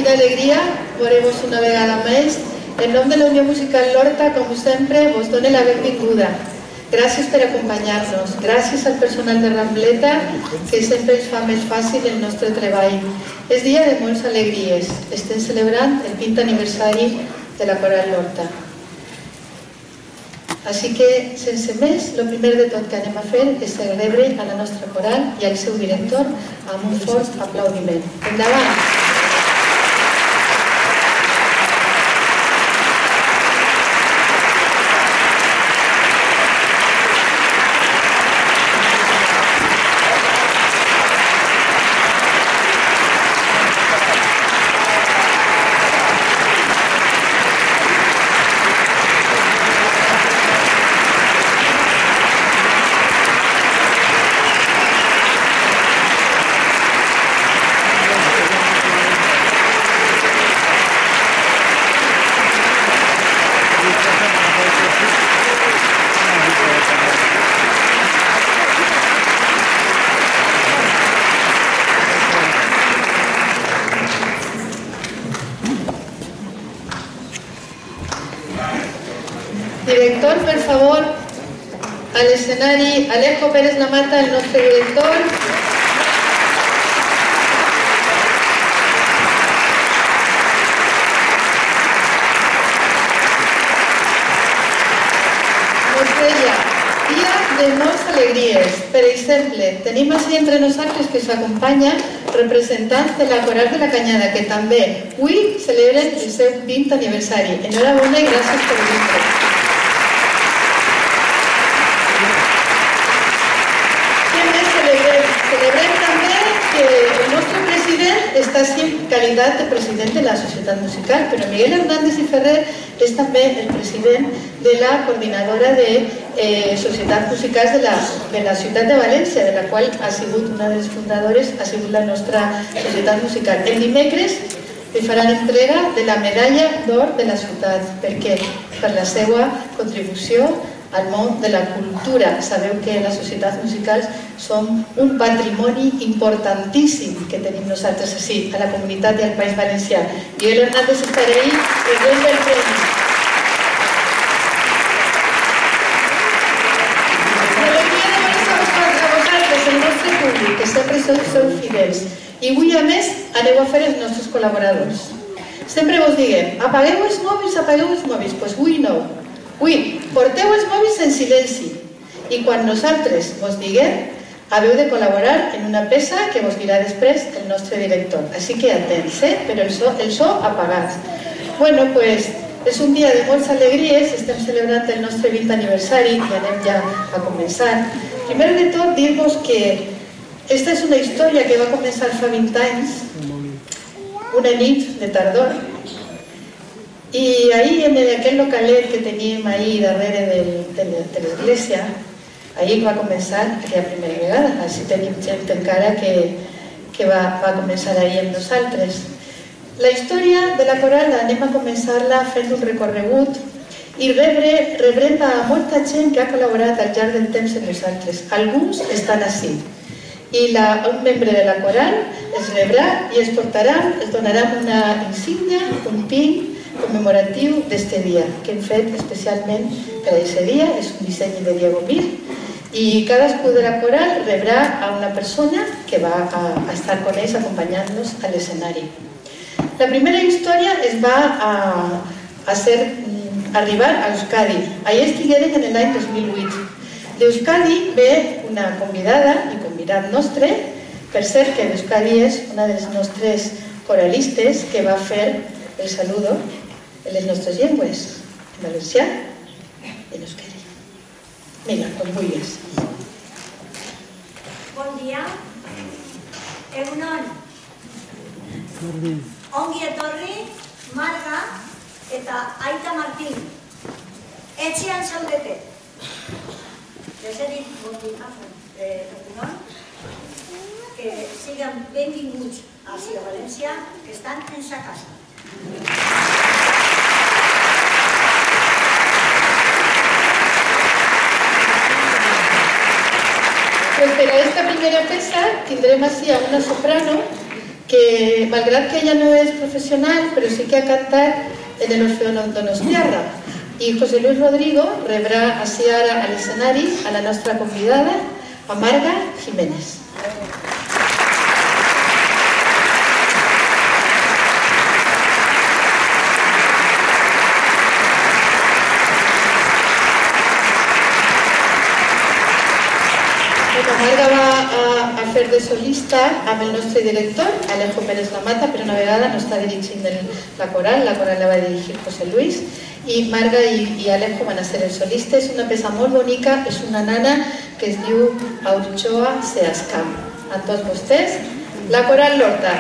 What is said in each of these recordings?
quina alegria veure-vos una vegada més. En nom de la Unió Musical Lorta, com sempre, vos dono la benvinguda. Gràcies per acompanyar-nos. Gràcies al personal de Rambleta, que sempre ens fa més fàcil el nostre treball. És dia de moltes alegries. Estem celebrant el 20è aniversari de la Coral Lorta. Així que, sense més, el primer de tot que anem a fer és rebre a la nostra coral i al seu director amb un fort aplaudiment. Endavant! Director, per favor, a l'escenari Alejo Pérez Lamata, el nostre director. Us deia, dia de moltes alegries. Per exemple, tenim així entre nosaltres que s'acompanya representants de la Coral de la Canyada, que també avui celebren el seu 20è aniversari. Enhorabona i gràcies per venir. Celebrem també que el nostre president està en qualitat de president de la Societat Musical, però Miguel Hernández i Ferrer és també el president de la coordinadora de Societats Musicals de la ciutat de València, de la qual ha sigut una de les fundadores, ha sigut la nostra Societat Musical. El dimecres li faran entrega de la medalla d'or de la ciutat, perquè per la seva contribució al món de la cultura. Sabeu que les societats musicals són un patrimoni importantíssim que tenim nosaltres així, a la comunitat i al País Valencià. Miguel Hernández estarà ahí rebent el premi. L'alegria de veure a vosaltres, el nostre públic, que sempre sou fidels. I avui, a més, aneu a fer els nostres col·laboradors. Sempre vos diguem, apagueu els mòbils, doncs avui no. Avui, porteu els mòbils en silenci i quan nosaltres vos diguem, haveu de col·laborar en una peça que vos dirà després el nostre director. Així que atents, però el so apagat. Bueno, doncs, és un dia de moltes alegries, estem celebrant el nostre 20è aniversari i anem ja a començar. Primer de tot, dir-vos que aquesta és una història que va començar fa 20 anys, una nit de tardor, i ahir, en aquell localet que teníem ahir darrere de l'església, ahir va començar aquella primera vegada. Així tenim gent encara que va començar ahir amb nosaltres. La història de la coral anem a començar-la fent un recorregut i rebrem a molta gent que ha col·laborat al llarg del temps amb nosaltres. Alguns estan així. I un membre de la coral es rebrà i es portarà, es donarà una insígnia, un pin commemoratiu d'este dia, que hem fet especialment per a aquest dia. És un disseny de Diego Mir i cadascú de la coral rebrà a una persona que va a estar amb ells acompanyant-nos a l'escenari. La primera història es va arribar a Euskadi. Allà estigueren en l'any 2008. D'Euskadi ve una convidada i convidat nostre, per cert que d'Euskadi és una de les nostres coralistes que va fer el saludo en les nostres llengües, en valencià i en euskera. Mira, com vulguis. Bon dia. Egunon. Ongi etorri, Marga eta Aita Martin. Etxean zaudete. Deserik, bon dia, egunon. Que sigan benvinguts així a València, que estan en sa casa. Pues per a esta primera peça tindrem així a una soprano que malgrat que ella no és professional, però sí que ha cantat en el Orfeón Donostiarra. I José Luis Rodrigo rebrà així ara a l'escenari a la nostra convidada, a Marga Jiménez. Marga va a fer de solista amb el nostre director, Alejo Pérez Lamata, però una vegada no està dirigint la coral la va dirigir José Luis, i Marga i Alejo van a ser els solistes. És una peça molt bonica, és una nana que es diu Aurchoa Seascam. A tots vostès, la coral Lorta.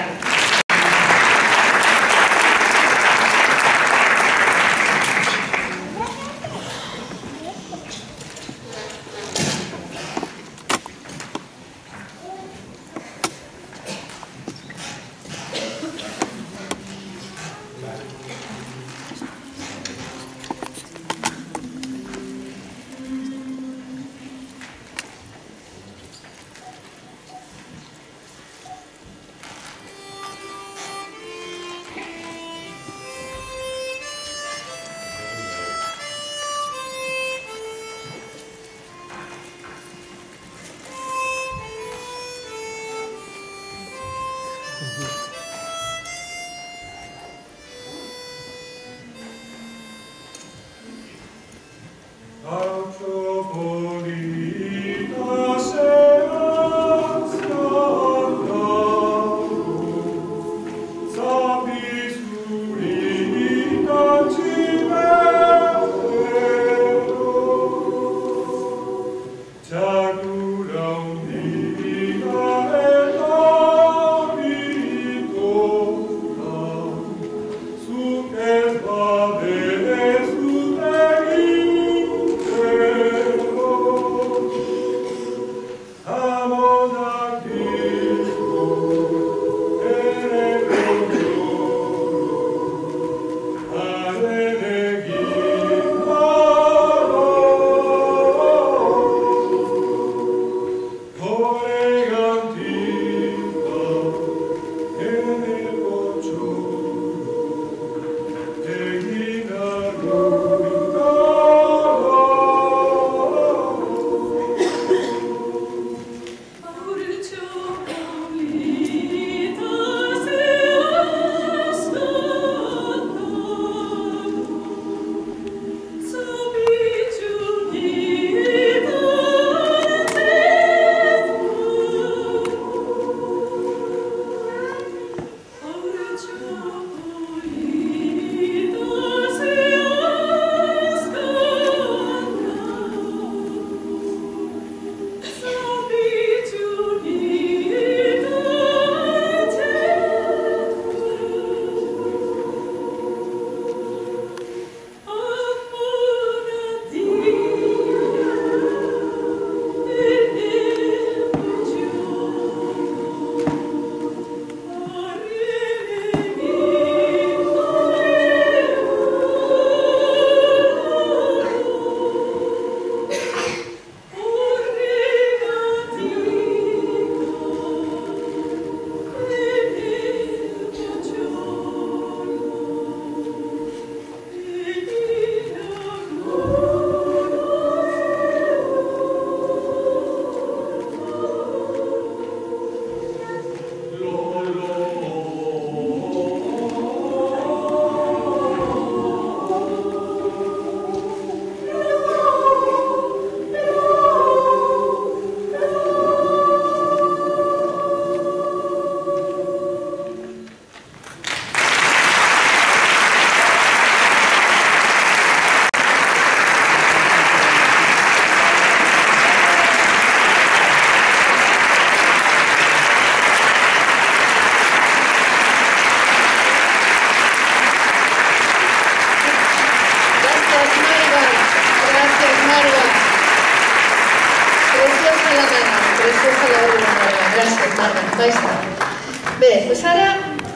Bé, doncs ara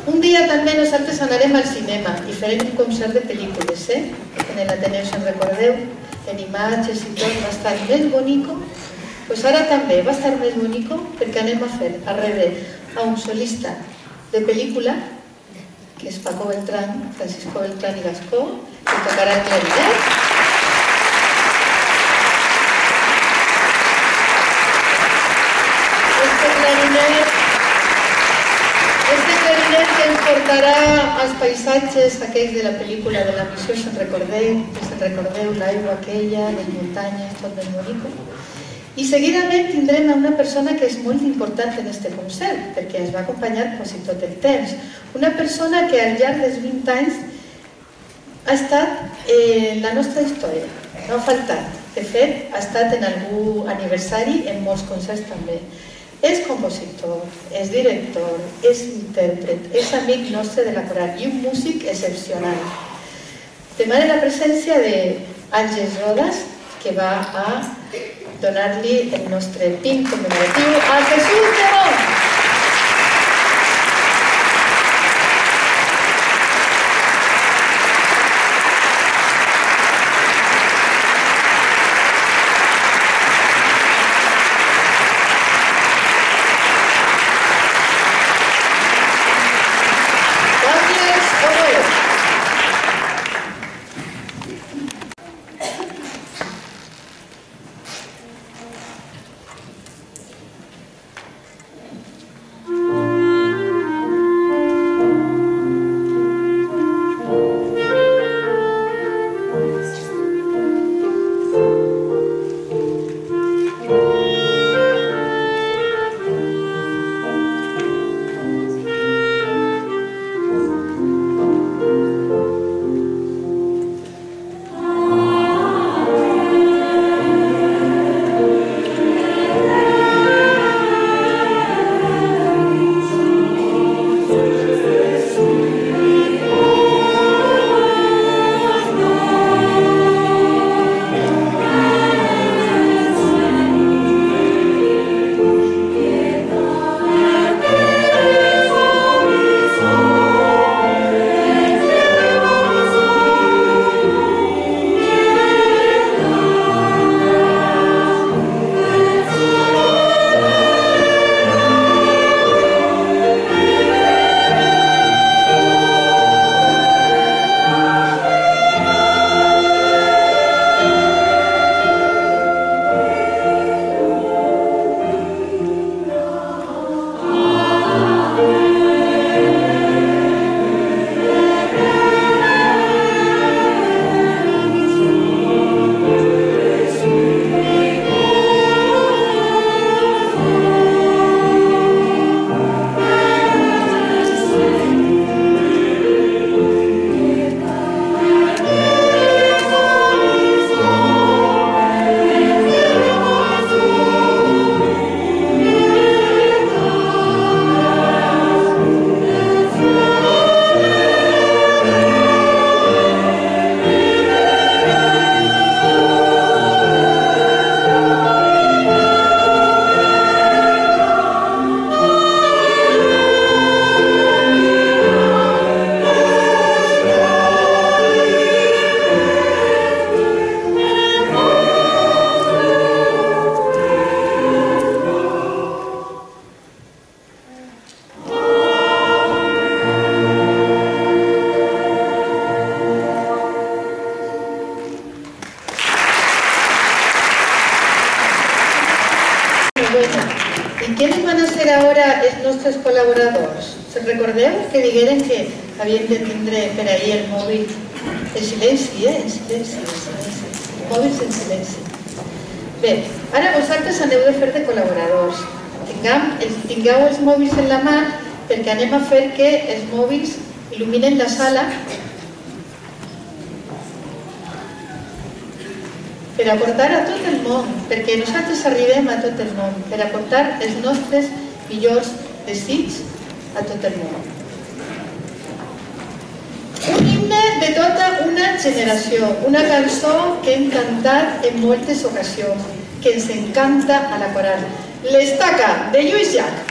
un dia també nosaltres anarem al cinema i farem un concert de pel·lícules, en l'Ateneu, si en recordeu, en imatges i tot, va estar més bonico. Doncs ara també va estar més bonico perquè anem a rebre a un solista de película, que es Paco Beltrán, Francisco Beltrán y Gascó, que tocará el clarinete. Este clarinet que ens portarà als paisatges aquells de la pel·lícula de la missió se'n recordeu l'aigua aquella, les muntanyes, tot ben bonico. I seguidament tindrem a una persona que és molt important en aquest concert, perquè ens va acompanyar quasi tot el temps. Una persona que al llarg dels 20 anys ha estat en la nostra història, no ha faltat. De fet, ha estat en algun aniversari, en molts concerts també. És compositor, és director, és intèrpret, és amic nostre de la coral i un músic excepcional. Demane la presència d'Àngels Rodas, que va a donar-li el nostre pin commemoratiu a Jesús Lleón. ¿Quiénes van a ser ara els nostres col·laboradors? Recordeu que digueren que havien de tindre per ahir el mòbil en silenci, en silenci, mòbils en silenci. Bé, ara vosaltres aneu de fer de col·laboradors. Tingueu els mòbils en la mà perquè anem a fer que els mòbils il·luminen la sala per aportar a tot el món, perquè nosaltres arribem a tot el món, per aportar els nostres millors desitjos a tot el món. Un himne de tota una generació, una cançó que hem cantat en moltes ocasions, que ens encanta a la coral. L'Estaca, de Lluís Llach.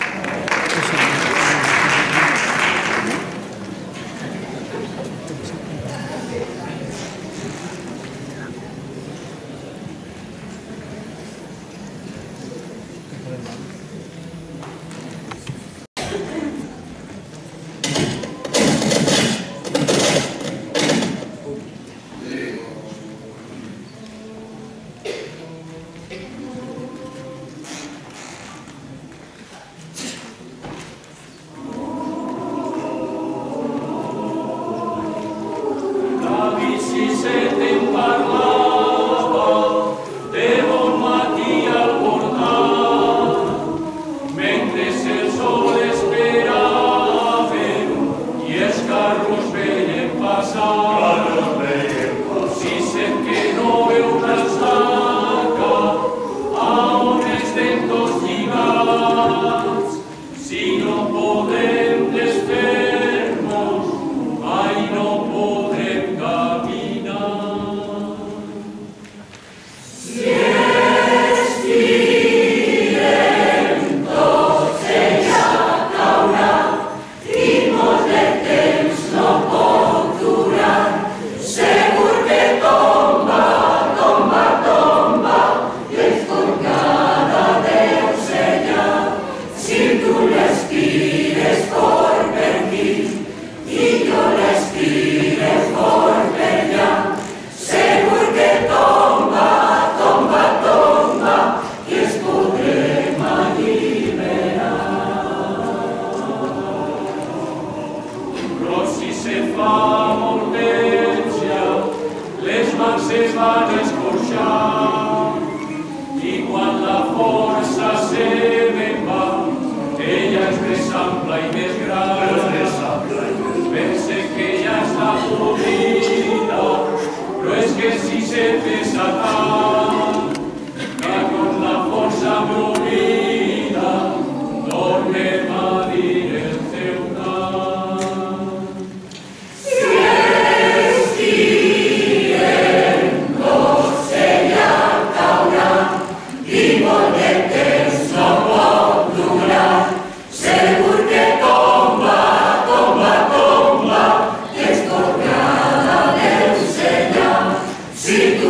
Si tu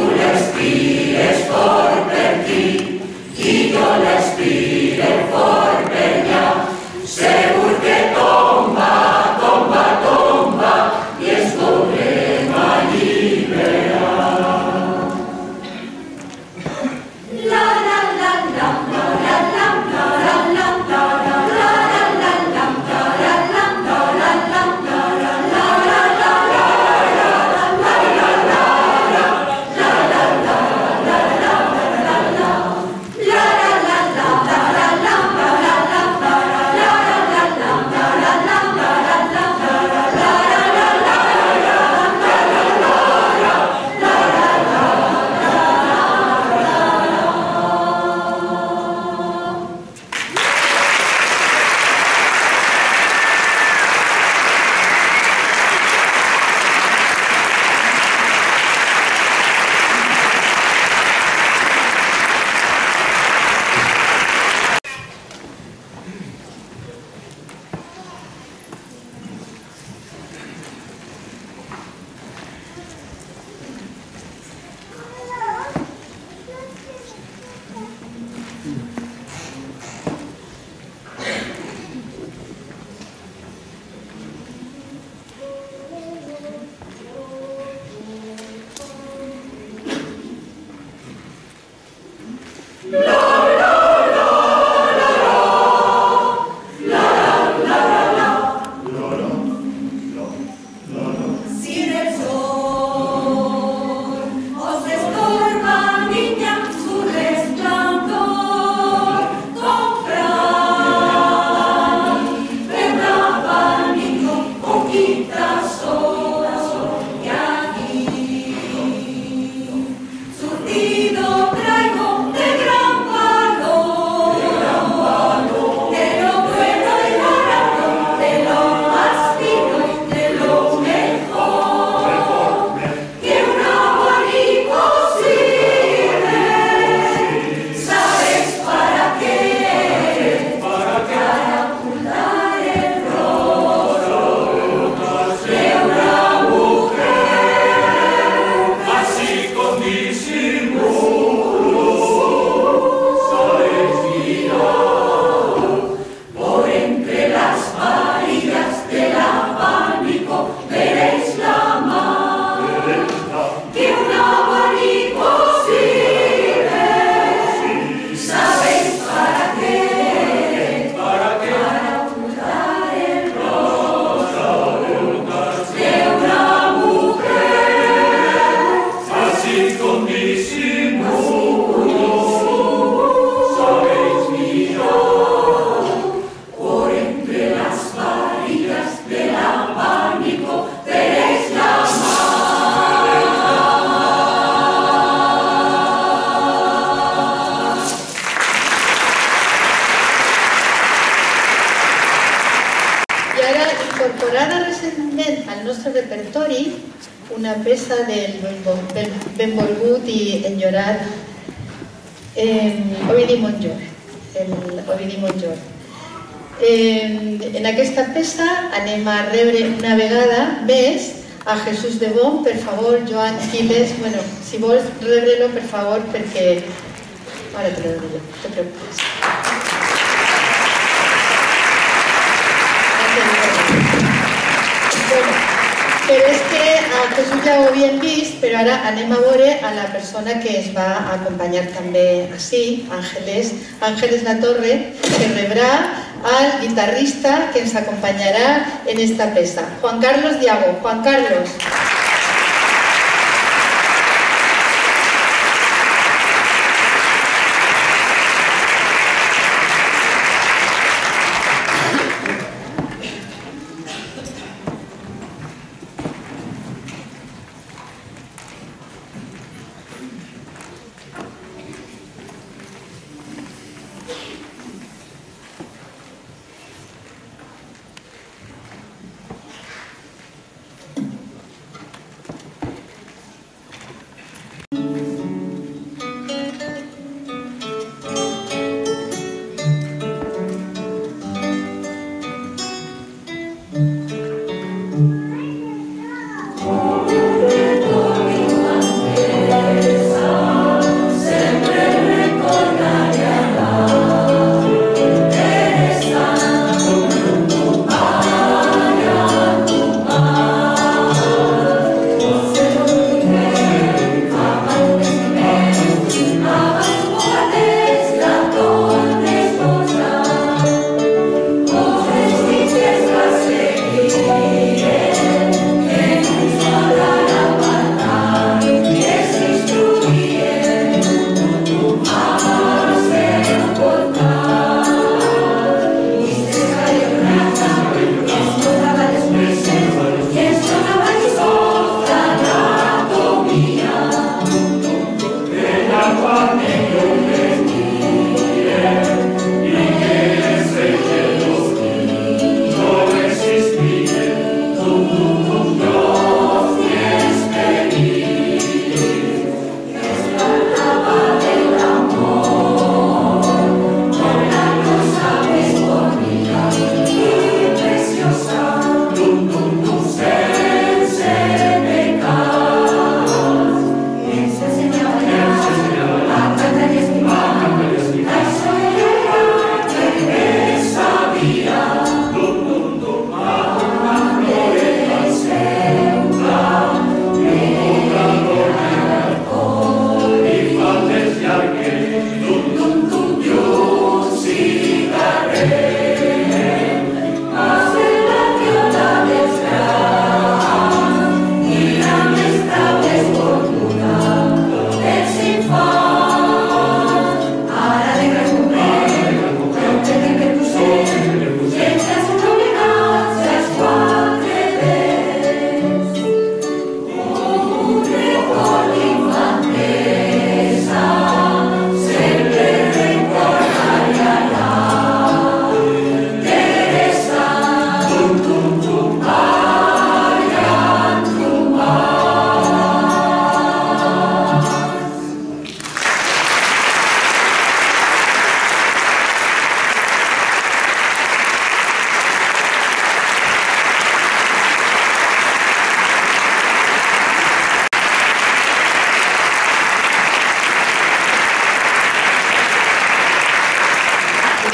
recentment al nostre repertori una peça del benvolgut i enyorat Ovidi Montllor, Ovidi Montllor. En aquesta peça anem a rebre una vegada més a Jesús de Bon. Per favor, Joan Quiles, bueno, si vols rebre-lo, per favor, perquè... Ara te lo dono jo, no te preocupes. Bueno, però és que a Jesús ja ho havíem vist, però ara anem a veure a la persona que es va acompanyar també així, Ángeles Latorre, que rebrà al guitarrista que ens acompanyarà en esta peça, Juan Carlos Diago. Juan Carlos.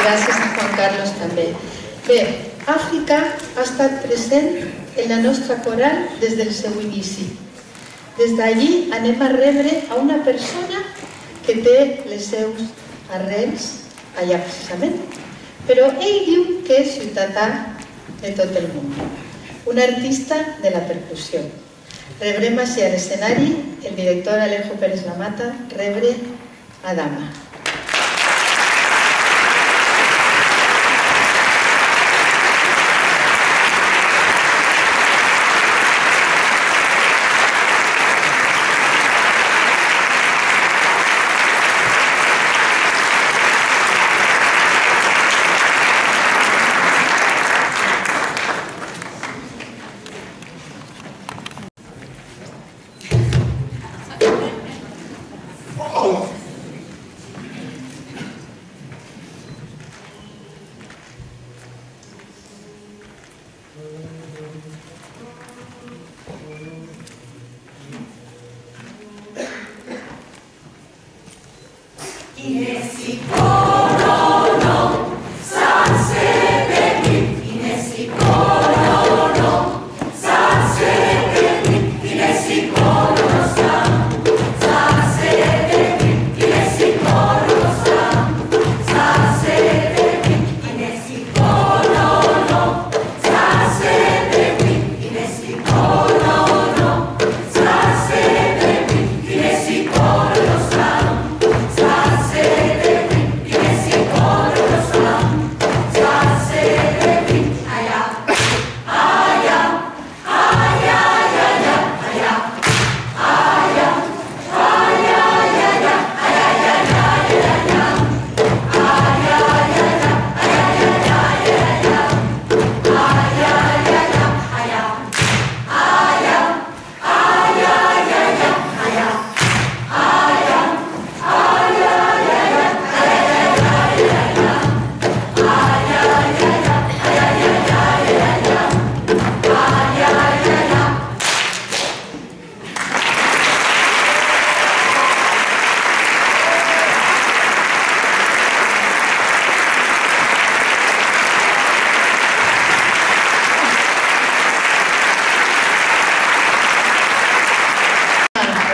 Gràcies a Juan Carlos també. Bé, Àfrica ha estat present en la nostra coral des del seu inici. Des d'allí anem a rebre a una persona que té les seus arrels allà precisament, però ell diu que és ciutadà de tot el món, un artista de la percussió. Rebrem així a l'escenari el director Alejo Pérez Lamata, rebre a Dama.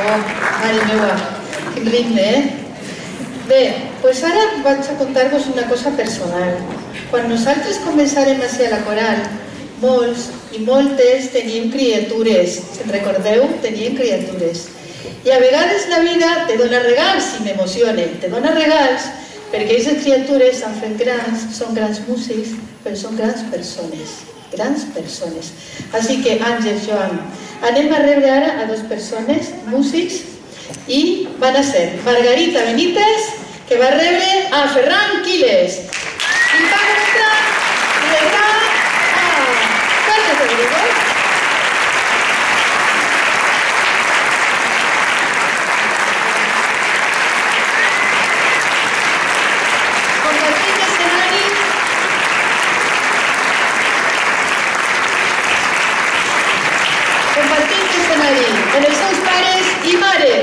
Oh, mare meua, quin ritme, Bé, doncs ara vaig a contar-vos una cosa personal. Quan nosaltres començàrem a ser a la coral, molts i moltes teníem criatures. Se'n recordeu? Teníem criatures. I a vegades la vida te dona regals, i m'emociona, te dona regals perquè aquestes criatures s'han fet grans, són grans músics, però són grans persones. Grans persones. Així que, Àngel, Joan, anem a rebre ara a dues persones, músics, i van a ser Margarita Benítez, que va rebre a Ferran Quiles, i va rebre a Carles Rodrigo. Compartint escenari amb els seus pares i mare.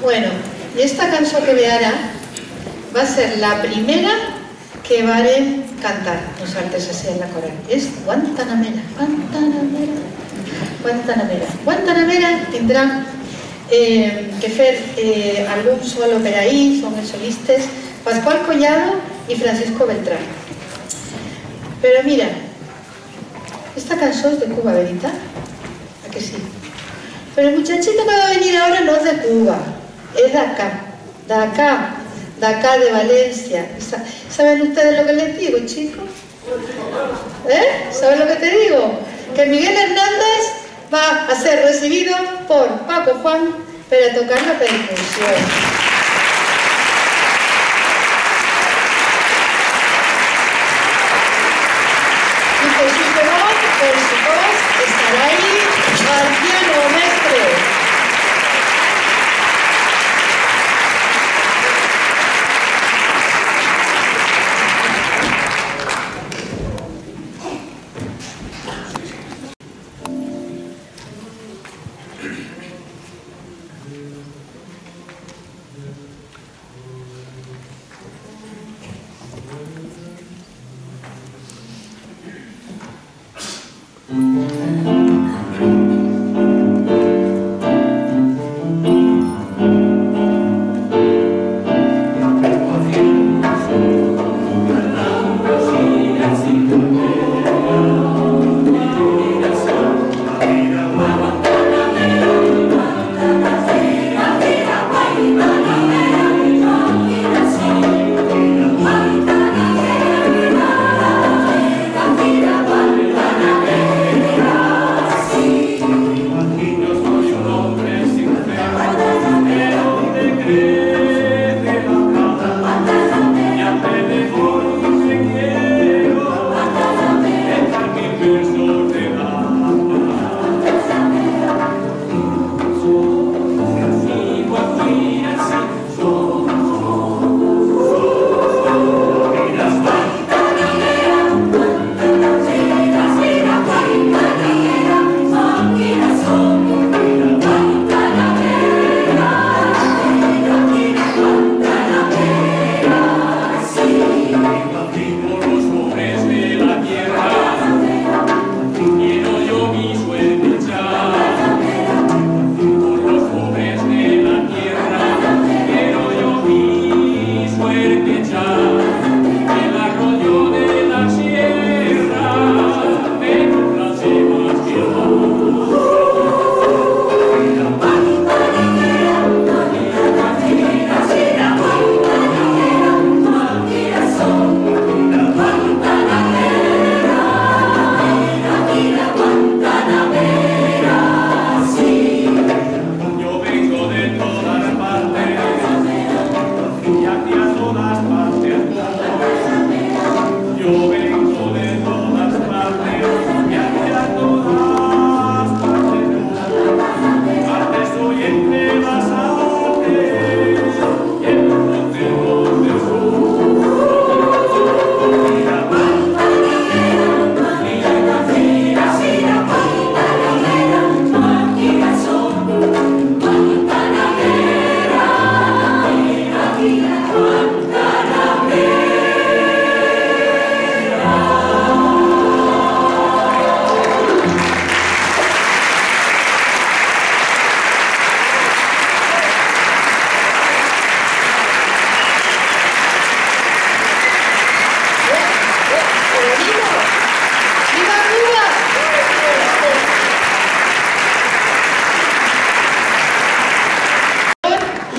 Bueno, y esta canción que ve ara va a ser la primera que varen cantar los artes así en la coral. Es Guantanamera, Guantanamera, Guantanamera. Guantanamera tendrán que fer algún solo per ahí, son els solistes Pascual Collado y Francisco Beltrán. Pero mira, esta canción es de Cuba, ¿verdad? ¿A que sí? Pero el muchachito que va a venir ahora no es de Cuba, es de acá, de Valencia. ¿Saben ustedes lo que les digo, chicos? ¿Saben lo que te digo? Que Miguel Hernández va a ser recibido por Paco Juan para tocar la percusión. Y por su voz estará ahí Marciano Mestre.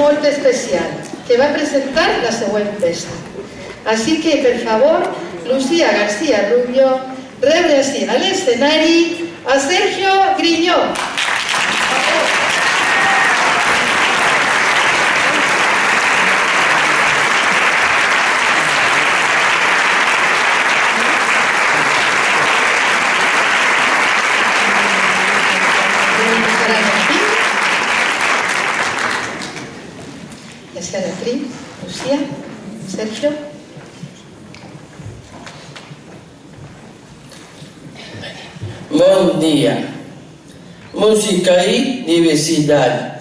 Molt especial, que va a presentar la següent peça. Així que, per favor, Lucía García Rubio, rebre així a l'escenari a Sergio Griñó. Lucía, Sergio. Bom dia. Música e diversidade.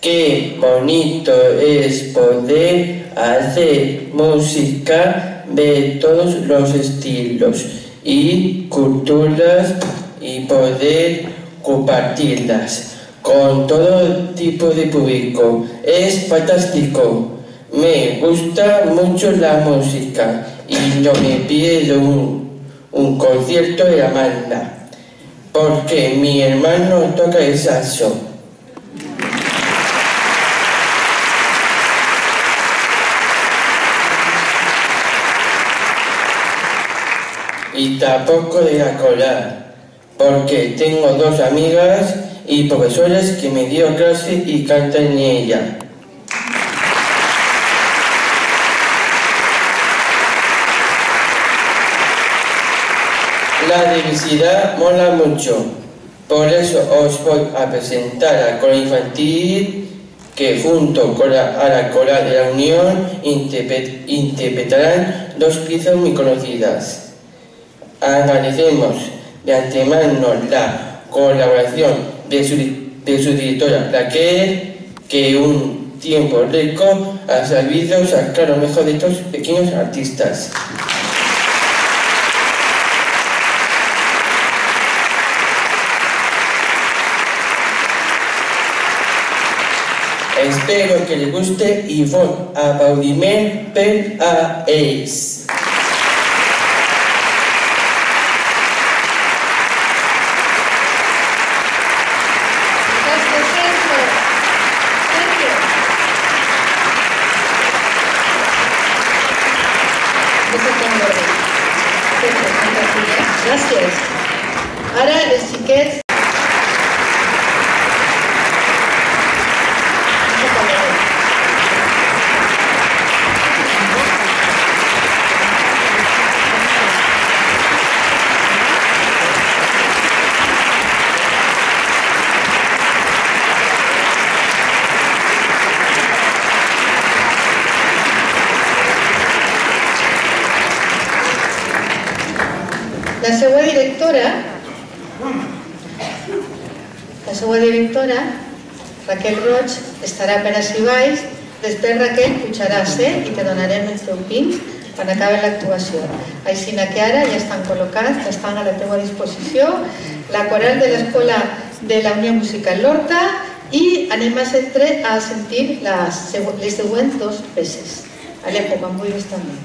Qué bonito es poder hacer música de todos los estilos y culturas y poder compartirlas con todo tipo de público. Es fantástico. Me gusta mucho la música y no me pierdo un concierto de la banda, porque mi hermano toca el saxo. Y tampoco de la colar, porque tengo dos amigas y profesores que me dieron clase y cantan en ella. La diversidad mola mucho, por eso os voy a presentar a la cola infantil que junto a la cola de la Unión interpretarán dos piezas muy conocidas. Agradecemos de antemano la colaboración de su directora Raquel, que un tiempo récord ha sabido sacar lo mejor de estos pequeños artistas. Espero que les guste y voy a aplaudirme per a ells. Gràcies. Ara els xiquets... La seva directora, Raquel Roig, estarà per ací baix. Després Raquel pujarà a ser i te donarem els teus pins quan acabi l'actuació. Així que ara ja estan col·locats, ja estan a la teva disposició, la coral de l'Escola de la Unió Musical Lorca, i anem a sentir les següents dos peces. Alejo, quan vulguis també.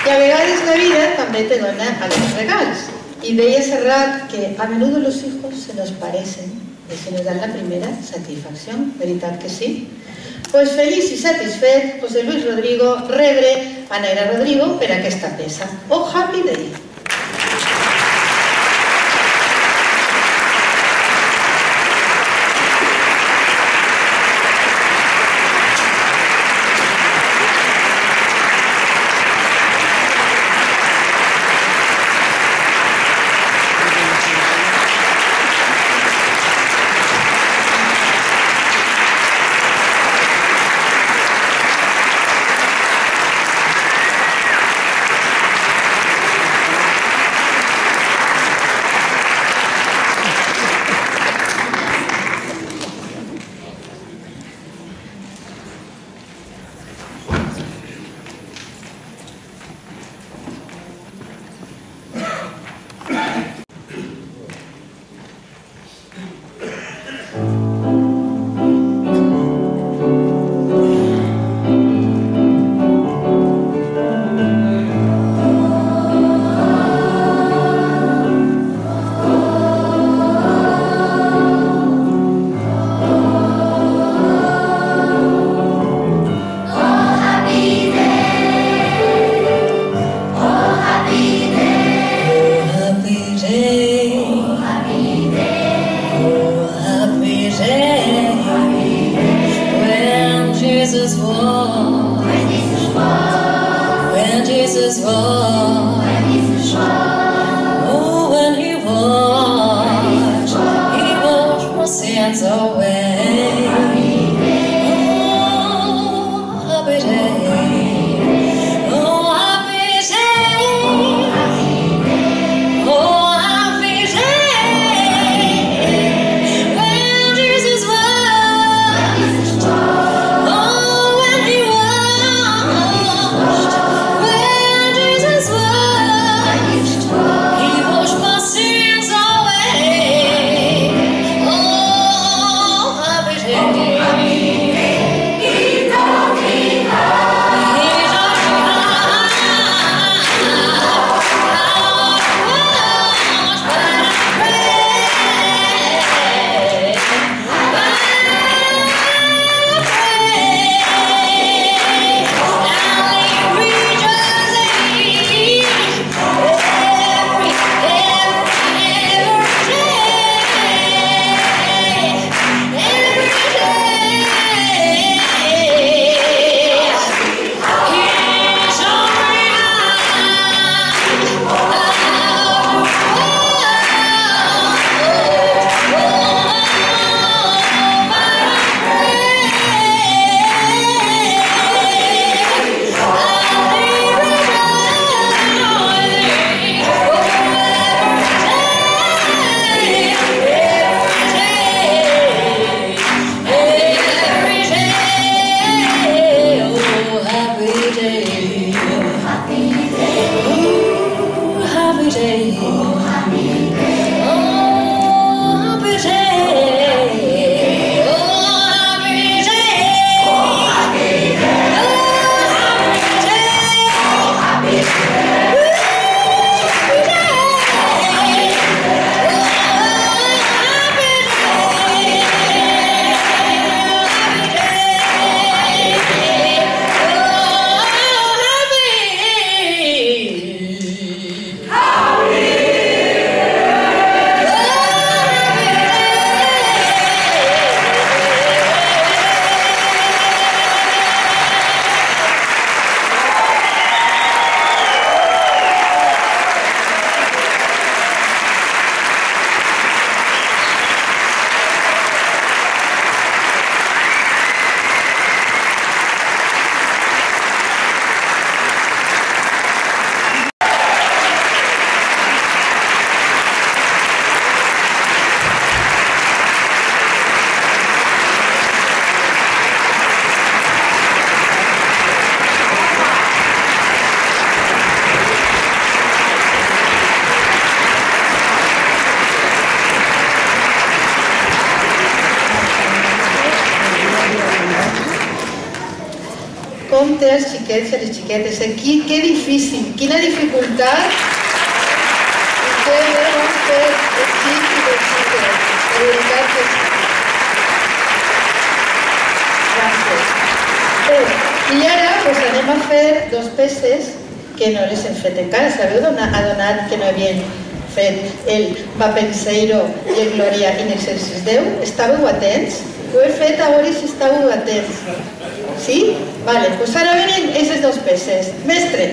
I a vegades la vida també te dona algunos regals. Y deia Serrat que a menudo los hijos se nos parecen y se nos dan la primera satisfacción, ¿verdad que sí? Pues feliç i satisfet, José Luis Rodrigo rebre a Naira Rodrigo per aquesta peça. Oh, Happy Day! Jesus compte als xiquets i a les xiquetes. Que difícil, quina dificultat i què bé ho han fet els xics i les xiques. De veritat que sí. Gràcies. Bé, i ara anem a fer dos peces que no les hem fet encara. Sabeu adonat que no havien fet el Va Penseiro i el Glòria in Excelsis Déu? Estàveu atents? Ho he fet a veure si estàveu atents. Sí? Vale, doncs ara venen aquestes dos peces. Mestre.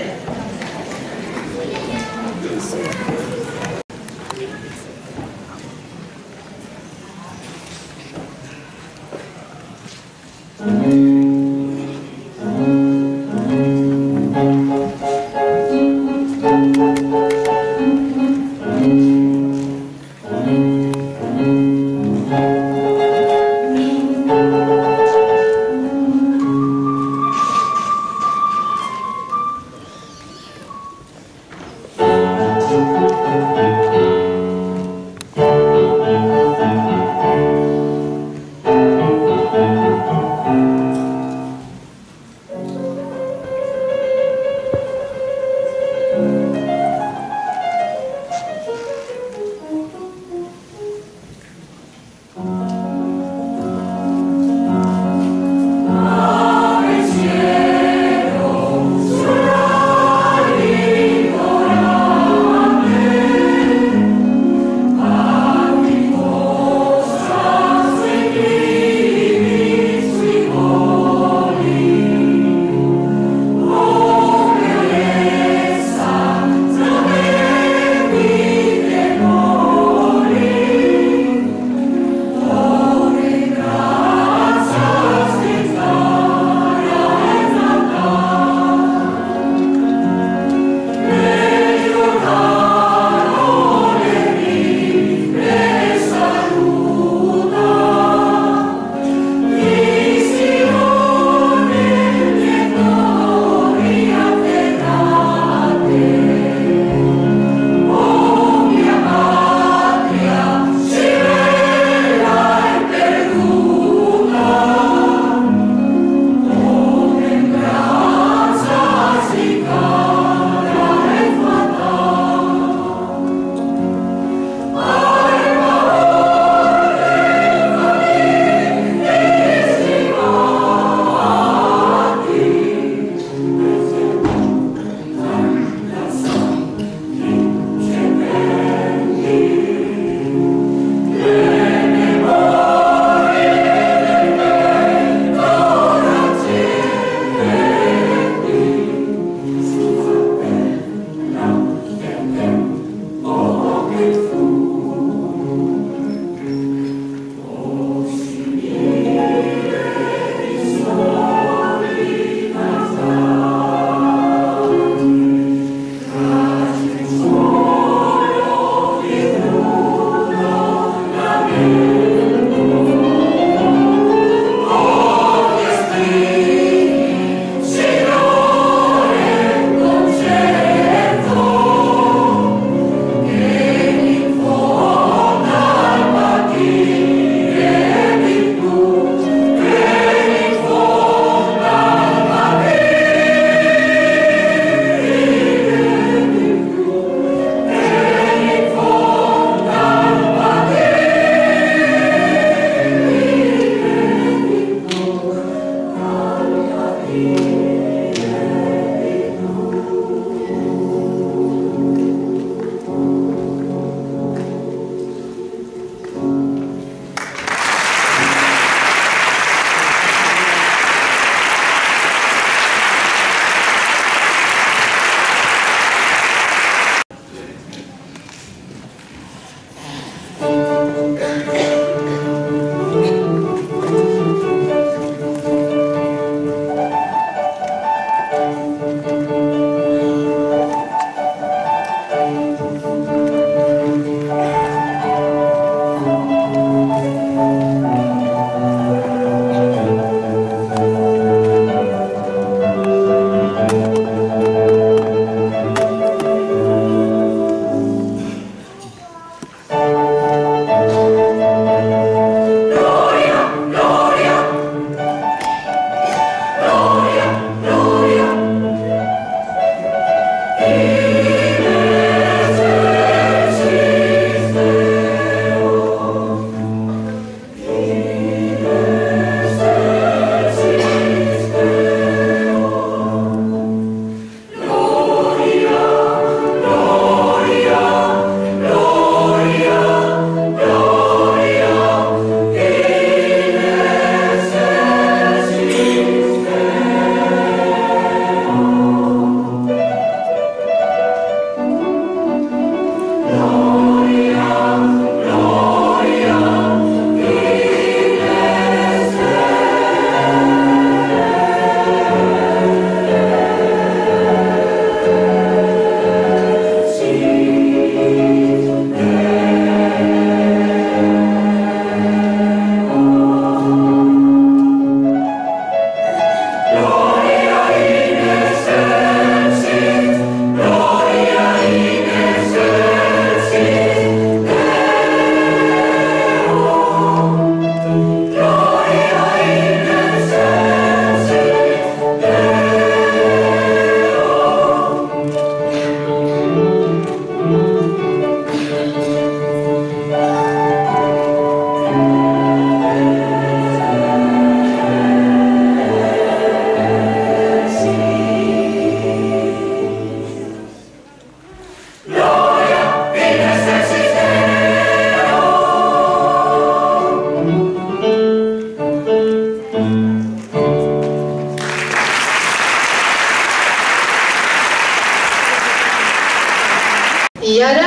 I ara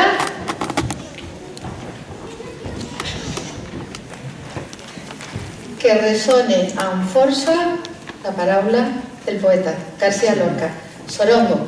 que ressone amb força la paraula del poeta García Lorca. Sorongo.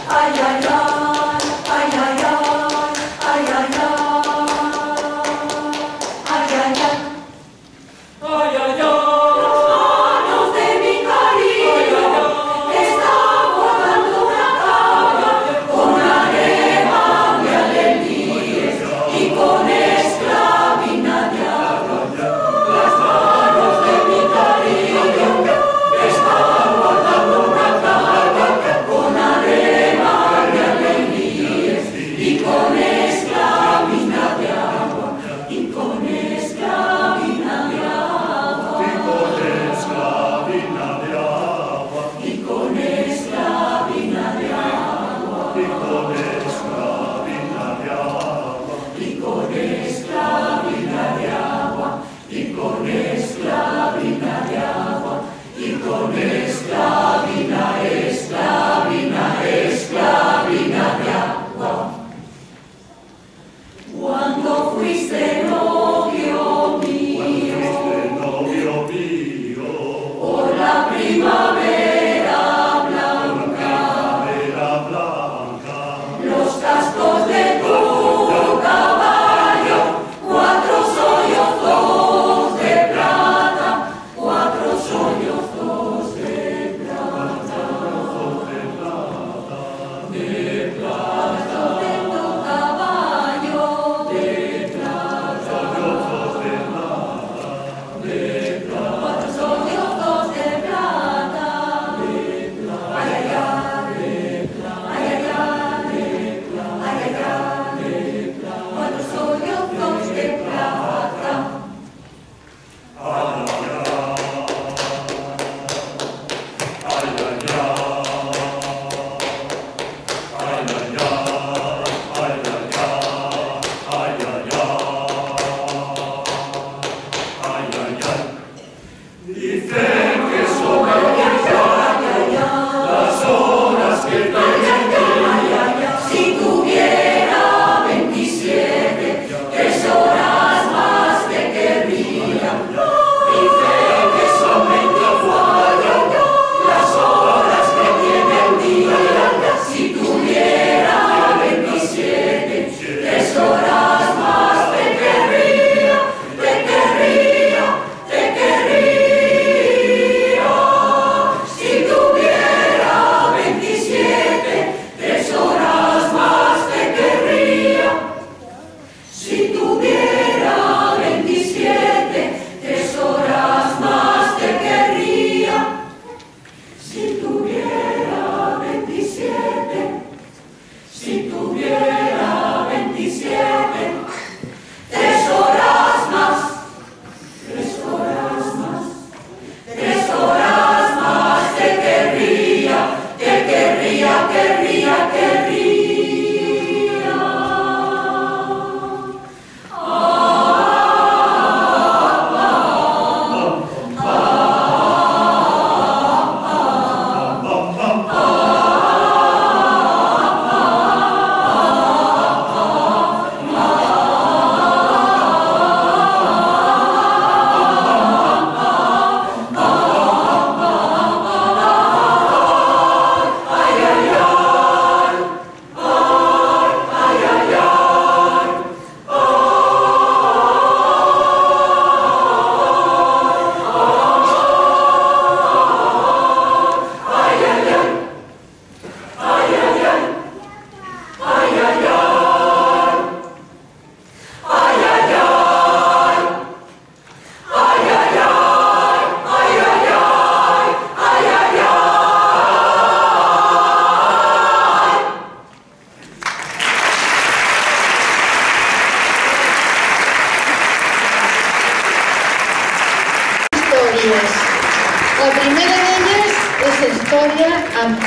Ay, ay,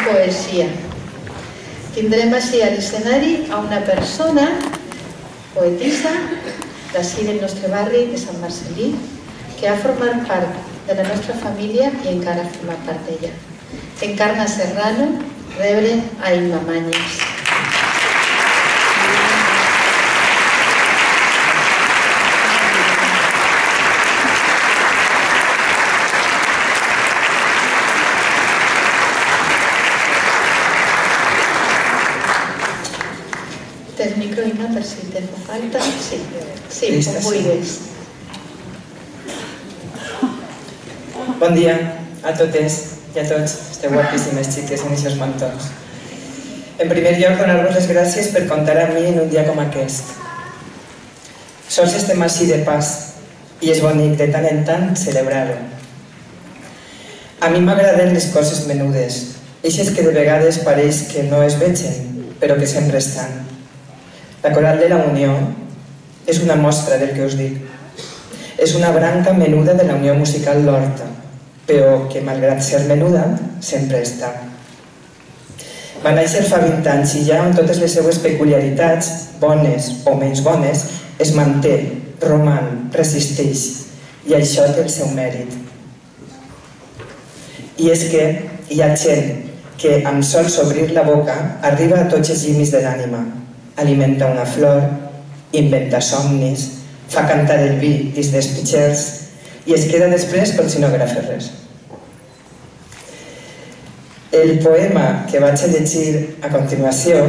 poesía. Tindrem així a l'escenari a una persona, poetisa, d'ací del nostre barri de Sant Marcelí, que ha format part de la nostra família i encara forma part d'ella. Encarna Serrano, rebre a Imma Mañas. Tens micro, Imma, per si te fa falta? Sí, com vulguis. Bon dia a totes i a tots, esteu guapíssimes xiques en aquests mantons. En primer lloc, donar-vos les gràcies per comptar amb mi en un dia com aquest. Sols estem així de pas i és bonic de tant en tant celebrar-ho. A mi m'agraden les coses menudes, eixes que de vegades pareix que no es vegen, però que sempre estan. La Coral de la Unió és una mostra del que us dic. És una branca menuda de la Unió Musical L'Horta, però que, malgrat ser menuda, sempre està. Va néixer fa 20 anys i ja amb totes les seues peculiaritats, bones o menys bones, es manté, roman, resisteix, i això té el seu mèrit. I és que hi ha gent que, amb sols obrir la boca, arriba a tots els llimis de l'ànima, alimenta una flor, inventa somnis, fa cantar el vi dins dels pitxers i es queda després com si no haguera fet res. El poema que vaig a llegir a continuació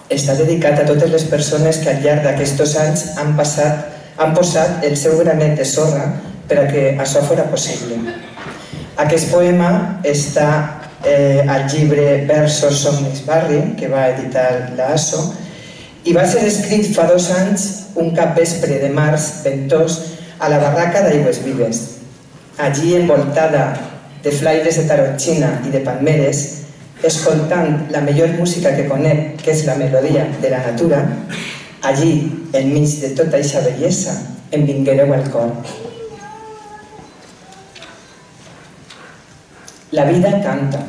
està dedicat a totes les persones que al llarg d'aquests anys han posat el seu granet de sorra per a que això fos possible. Aquest poema està al llibre Versos Somnis Barri, que va editar l'ASO, i va ser escrit fa 2 anys, un capvespre de març ventós, a la barraca d'Aigües Vives. Allí, envoltada de flaires de taronxina i de palmeres, escoltant la millor música que conec, que és la melodia de la natura, allí, enmig de tota eixa bellesa, em vinguereu al cor. La vida canta.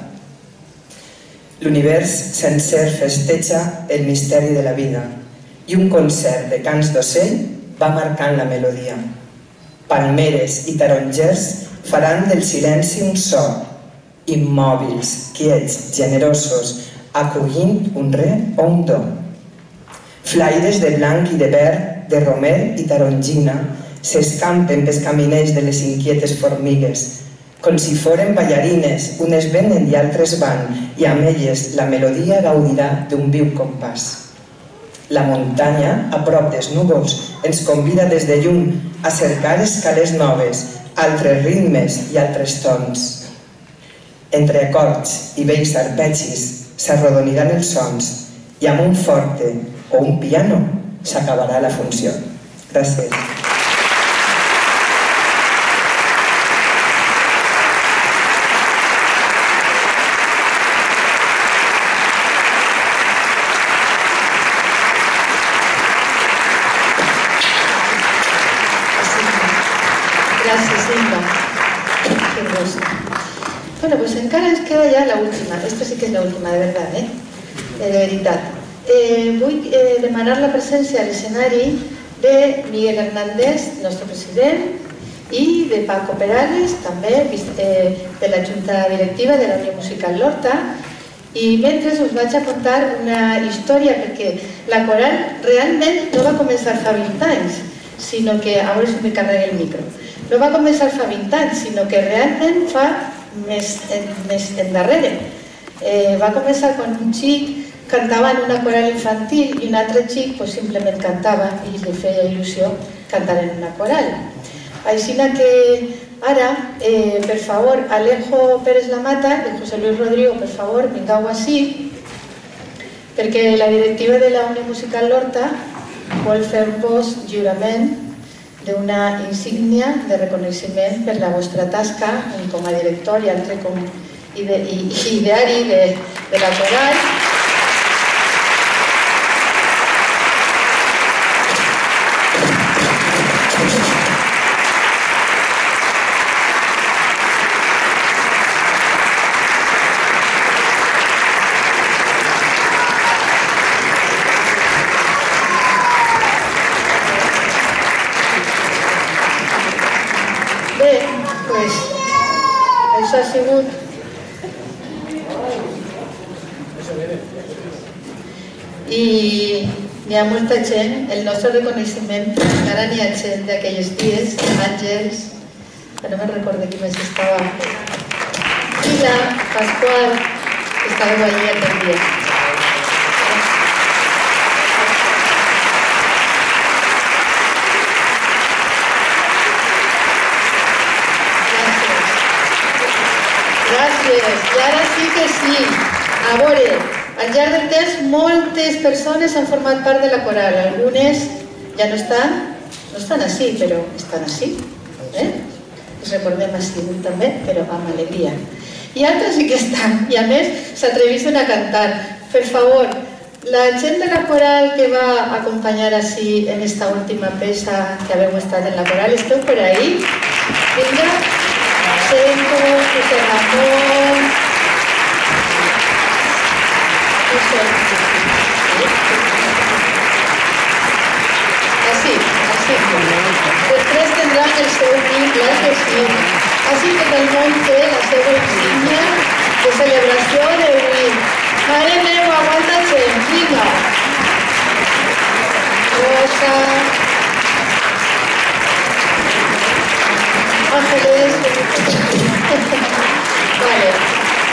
L'univers sencer festeja el misteri de la vida i un concert de cants d'ocell va marcant la melodia. Palmeres i tarongers faran del silenci un so, immòbils, quiets, generosos, acollint un re o un do. Flaires de blanc i de verd, de romer i tarongina s'escampen pels caminers de les inquietes formigues, com si foren ballarines, unes venen i altres van, i amb elles la melodia gaudirà d'un viu compàs. La muntanya, a prop dels núvols, ens convida des de lluny a cercar escales noves, altres ritmes i altres tons. Entre acords i vells arpegis s'arrodoniran els sons i amb un forte o un piano s'acabarà la funció. Gràcies. Gràcies, Imma. Que rosa. Bueno, pues encara ens queda ja l'última. Esta sí que és l'última, de verdad, de veritat. Vull demanar la presència a l'escenari de Miguel Hernández, nostre president, i de Paco Perales, també de la Junta Directiva de la Unió Musical L'Horta. I mentre us vaig a contar una història, perquè la coral realment no va començar fa 20 anys, sinó que, a veure si me carrega el micro, no va començar fa 20 anys, sinó que realment fa més endarrere. Va començar quan un xic cantava en una coral infantil i un altre xic simplement cantava i li feia il·lusió cantar en una coral. Així que ara, per favor, Alejo Pérez Lamata i José Luis Rodrigo, per favor, vingueu així, perquè la directiva de la Unió Musical L'Horta vol fer-vos lliurament d'una insígnia de reconeixement per la vostra tasca com a director i altre com ideari de la coral. sigut. I hi ha molta gent, el nostre reconeixement, encara n'hi ha gent d'aquells dies, Àngels, que no me'n recordo qui més estava, Vila, Pasqual, que estàveu allí aquell dia. Gràcies. I ara sí que sí. A veure, al llarg del temps moltes persones han format part de la coral. Algunes ja no estan així, però estan així. Els recordem així també, però amb alegria. I altres sí que estan, i a més s'atreveixen a cantar. Per favor, la gent de la coral que va acompanyar així en esta última peça que haveu estat en la coral, esteu per ahí? Vinga. Centro, José Ramón, así. Després tindran el seu fill, clar que sí. Així que el món té la seva insígnia de celebració d'avui. Mare meva, quanta gent, vinga. Rosa. Ángeles. Vale,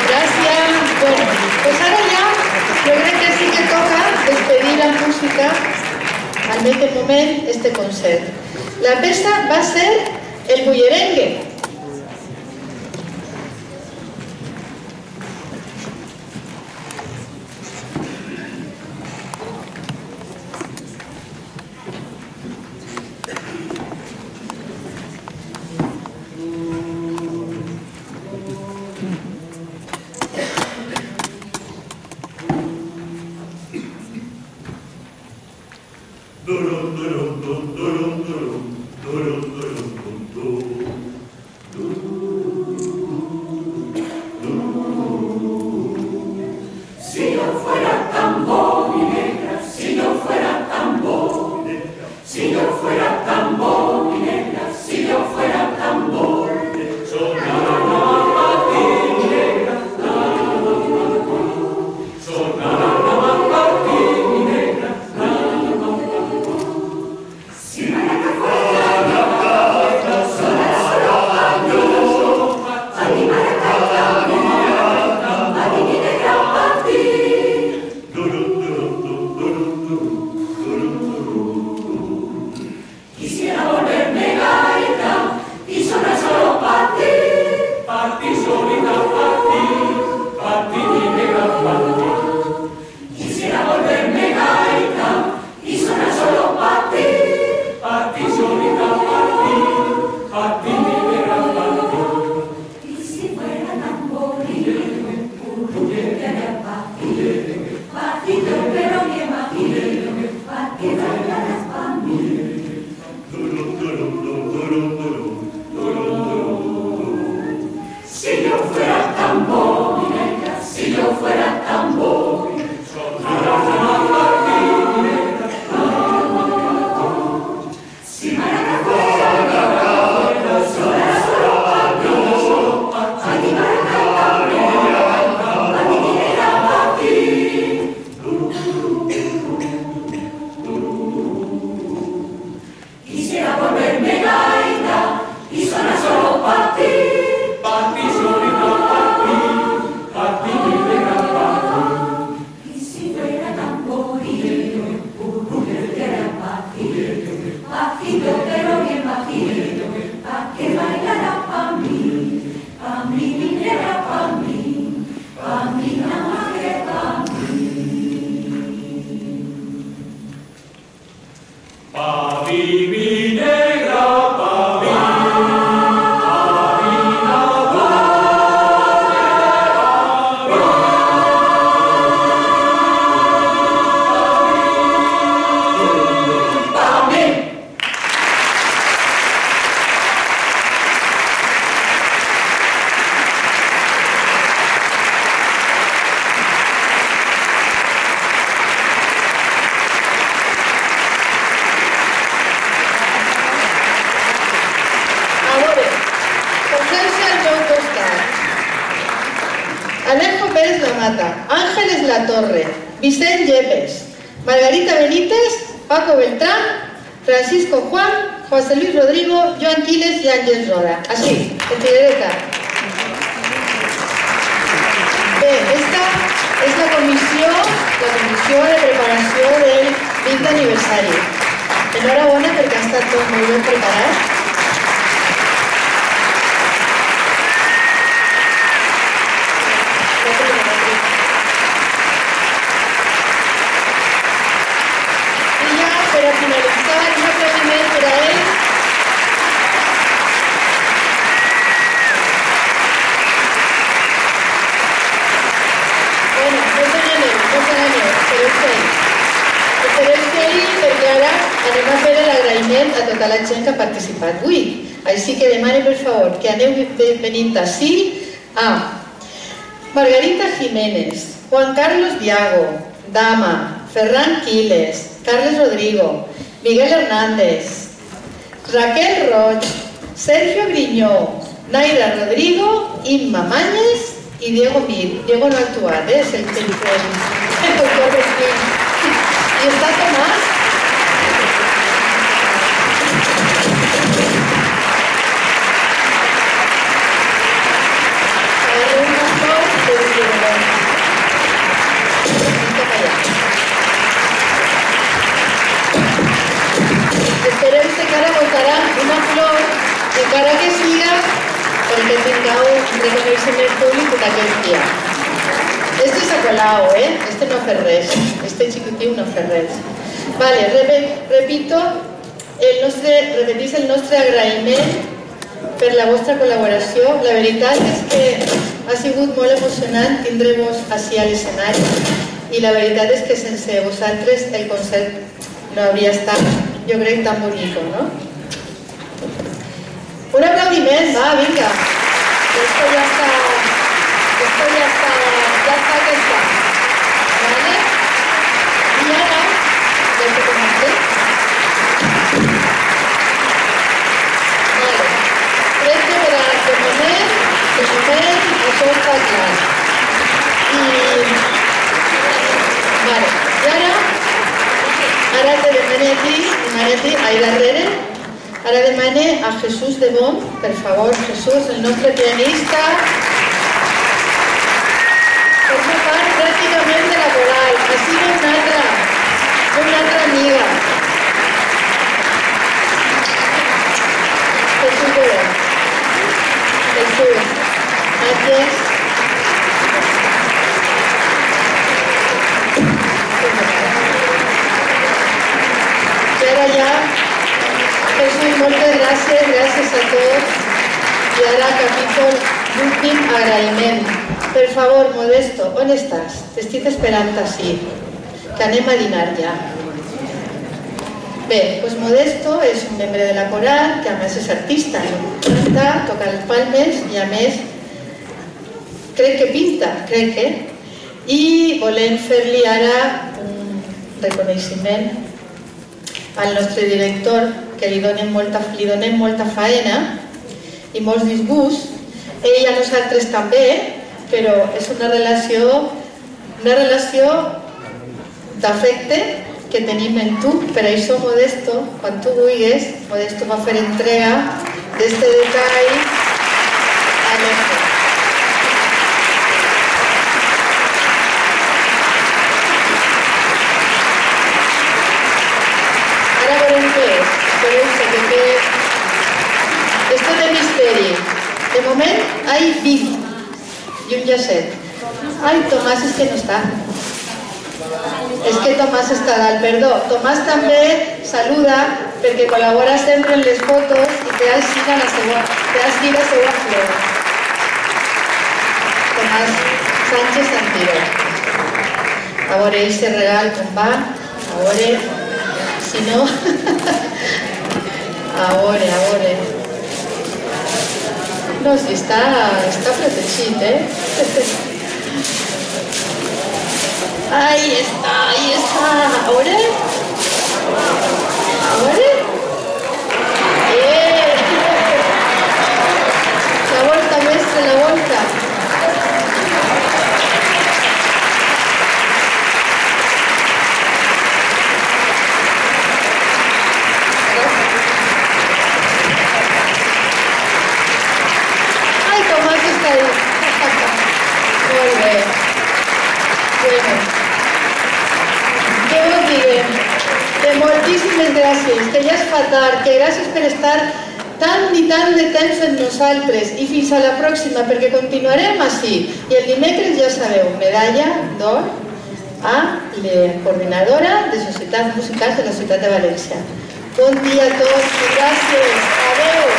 gracias. Bueno, pues ahora ya yo creo que sí que toca despedir la música en aquest moment, este concert. La peça va ser el bullerengue. Mata, Ángeles Latorre, Vicent Yepes, Margarita Benítez, Paco Beltrán, Francisco Juan, José Luis Rodrigo, Joan Quiles y Ángel Roda. Así, en tirereta. Bé, esta és la comissió de preparació del 20 aniversari. Enhorabona perquè ha estat tot molt ben preparat. I ja, per a finalitzar, un aplaudiment per a ell. Bueno, no se n'aneu, espereu que ahir, perquè ara anem a fer l'agraïment a tota la gent que ha participat avui. Així que demano, per favor, que aneu venint ací a Margarita Jiménez, Juan Carlos Diago, Dama, Ferran Quiles, Carles Rodrigo, Miguel Hernández, Raquel Roig, Sergio Griñó, Naira Rodrigo, Imma Mañez y Diego Mir. Diego no ha actuat, és el que I està Tomàs. Esperem que ara votarà una flor encara que siga perquè tingueu un reconeixement públic d'aquest dia. Este s'ha colat, este no ha fet res, este xicotiu no ha fet res. Vale, repetís el nostre agraïment per la vostra col·laboració. La veritat és que ha sigut molt emocionant tindre-vos ací a l'escenari i la veritat és que sense vosaltres el concert no hauria estat, jo crec, tan bonic, no? Un aplaudiment, va, vinga. Esto ya está que está. ¿Vale? Y ahora, ya se conoce. Vale. Crec que per a de moment, això està clar. Vale. I ara te demane a ti, ahí darrere, ara demane a Jesús de Bon, per favor, Jesús, el nostre pianista, forma part pràcticament de la coral, ha sigut una altra amiga. Jesús de Bon. Jesús, gràcies. I ara ja, Jesús, moltes gràcies a tots. I ara capítol d'últim agraïment. Per favor, Modesto, on estàs? T'estic esperant ací, que anem a dinar ja. Bé, doncs Modesto és un membre de la coral, que a més és artista, canta, toca les palmes i a més crec que pinta, i volem fer-li ara un reconeixement al nostre director, que li donem molta faena i molts disgusts, ell i a nosaltres també, però és una relació d'afecte que tenim en tu. Per això, Modesto, quan tu vulguis, Modesto va fer entrega d'este detall a l'Esto. Ara veurem què és. Esto de misteri. De moment, hay bif i un llacet. Ai, Tomàs és que no està. És que Tomàs està dalt, perdó. Tomàs també saluda perquè col·labora sempre en les fotos i té així la seva flor. Tomàs Sánchez Santiro. A veure, ese regal com va. A veure, si no... A veure... No, si està protegit, Ahí está. A veure? La vuelta, mestre, la vuelta. gràcies, que ja es fa tard, que gràcies per estar tant i tant de temps amb nosaltres i fins a la pròxima, perquè continuarem així. I el dimecres, ja sabeu, medalla d'or a la coordinadora de Societats Musicals de la Ciutat de València. Bon dia a tots, gràcies, adeu.